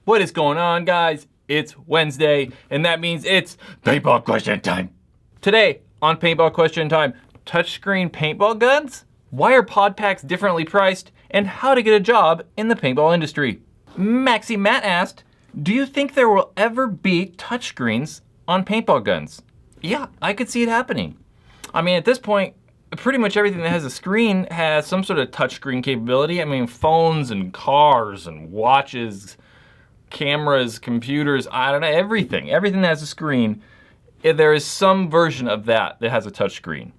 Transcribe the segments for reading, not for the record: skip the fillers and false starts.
What is going on, guys? It's Wednesday, and that means it's paintball question time. Today on Paintball Question Time, touchscreen paintball guns, why are pod packs differently priced, and how to get a job in the paintball industry. Maxy Matt asked, do you think there will ever be touchscreens on paintball guns? Yeah, I could see it happening. I mean, at this point, pretty much everything that has a screen has some sort of touchscreen capability. I mean, phones and cars and watches, cameras, computers, I don't know, everything that has a screen, there is some version of that has a touchscreen.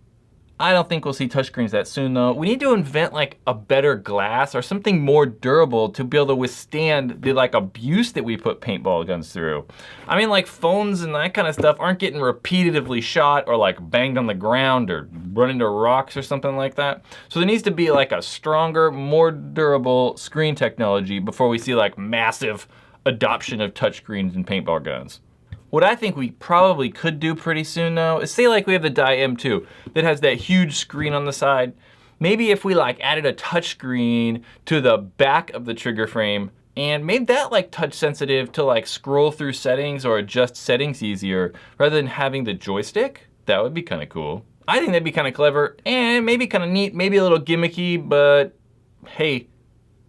I don't think we'll see touchscreens that soon though. We need to invent like a better glass or something more durable to be able to withstand the like abuse that we put paintball guns through. I mean, like phones and that kind of stuff aren't getting repeatedly shot or like banged on the ground or run into rocks or something like that. So there needs to be like a stronger, more durable screen technology before we see like massive adoption of touchscreens in paintball guns. What I think we probably could do pretty soon though, is say like we have the Die M2 that has that huge screen on the side. Maybe if we like added a touch screen to the back of the trigger frame and made that like touch sensitive to like scroll through settings or adjust settings easier rather than having the joystick, that would be kind of cool. I think that'd be kind of clever and maybe kind of neat, maybe a little gimmicky, but hey,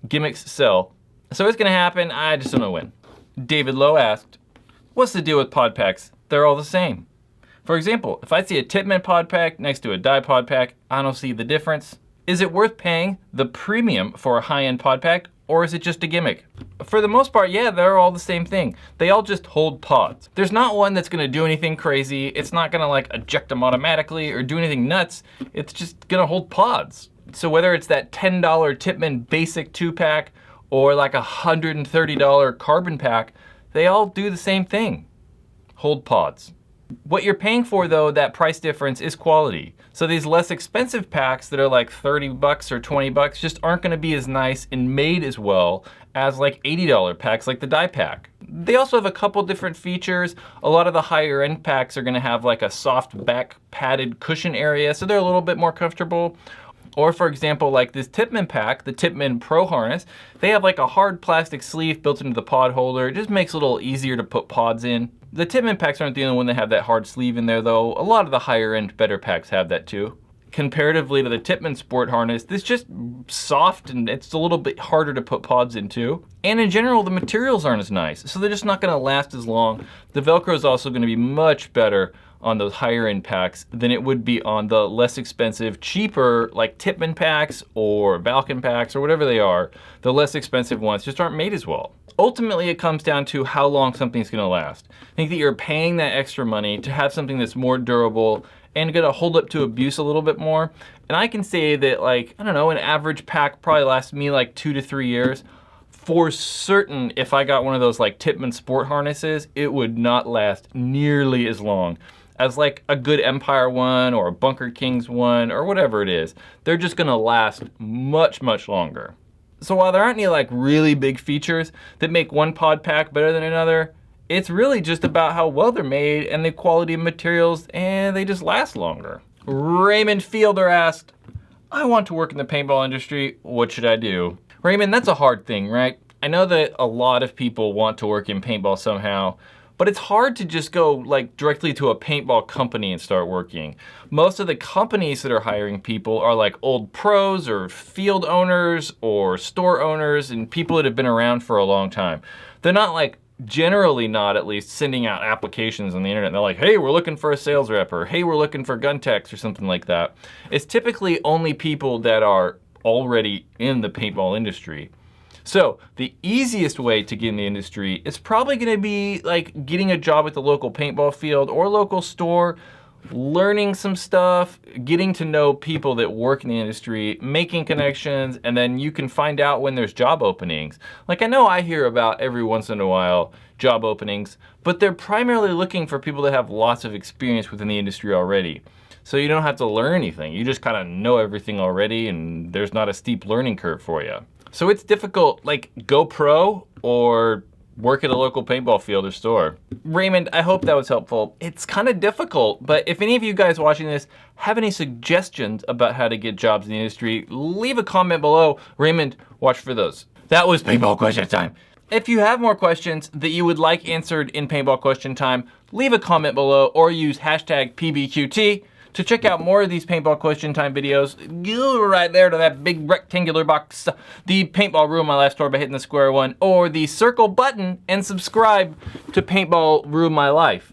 gimmicks sell. So it's gonna happen, I just don't know when. Deevud Loo asked, what's the deal with pod packs? They're all the same. For example, if I see a Tippmann pod pack next to a Die pod pack, I don't see the difference. Is it worth paying the premium for a high-end pod pack, or is it just a gimmick? For the most part, yeah, they're all the same thing. They all just hold pods. There's not one that's gonna do anything crazy. It's not gonna like eject them automatically or do anything nuts. It's just gonna hold pods. So whether it's that $10 Tippmann basic 2-pack or like a $130 carbon pack, they all do the same thing, hold pods. What you're paying for though, that price difference is quality. So these less expensive packs that are like 30 bucks or 20 bucks just aren't gonna be as nice and made as well as like $80 packs like the Die pack. They also have a couple different features. A lot of the higher end packs are gonna have like a soft back padded cushion area, so they're a little bit more comfortable. Or for example, like this Tippmann pack, the Tippmann Pro harness, they have like a hard plastic sleeve built into the pod holder. It just makes it a little easier to put pods in. The Tippmann packs aren't the only one that have that hard sleeve in there though. A lot of the higher end better packs have that too. Comparatively to the Tippmann Sport harness, this is just soft and it's a little bit harder to put pods into. And in general, the materials aren't as nice, so they're just not gonna last as long. The Velcro is also gonna be much better on those higher end packs than it would be on the less expensive, cheaper, like Tippmann packs or Valken packs or whatever they are. The less expensive ones just aren't made as well. Ultimately, it comes down to how long something's gonna last. I think that you're paying that extra money to have something that's more durable and gonna hold up to abuse a little bit more. And I can say that like, I don't know, an average pack probably lasts me like 2 to 3 years. For certain, if I got one of those like Tippmann Sport harnesses, it would not last nearly as long as like a good Empire one or a Bunker Kings one or whatever it is. They're just gonna last much, much longer. So while there aren't any like really big features that make one pod pack better than another, it's really just about how well they're made and the quality of materials, and they just last longer. Raymond Fielder asked, I want to work in the paintball industry, what should I do? Raymond, that's a hard thing, right? I know that a lot of people want to work in paintball somehow, but it's hard to just go like directly to a paintball company and start working. Most of the companies that are hiring people are like old pros or field owners or store owners and people that have been around for a long time. They're not like, generally not at least, sending out applications on the internet. They're like, hey, we're looking for a sales rep, or hey, we're looking for gun techs or something like that. It's typically only people that are already in the paintball industry. So the easiest way to get in the industry is probably gonna be like getting a job at the local paintball field or local store, learning some stuff, getting to know people that work in the industry, making connections, and then you can find out when there's job openings. Like I know I hear about every once in a while job openings, but they're primarily looking for people that have lots of experience within the industry already. So you don't have to learn anything. You just kind of know everything already and there's not a steep learning curve for you. So it's difficult, like go pro or work at a local paintball field or store. Raymond, I hope that was helpful. It's kind of difficult, but if any of you guys watching this have any suggestions about how to get jobs in the industry, leave a comment below. Raymond, watch for those. That was Paintball Question Time. If you have more questions that you would like answered in Paintball Question Time, leave a comment below or use hashtag PBQT. To check out more of these Paintball Question Time videos, go right there to that big rectangular box, the Paintball Ruin My Life store by hitting the square one, or the circle button and subscribe to Paintball Ruin My Life.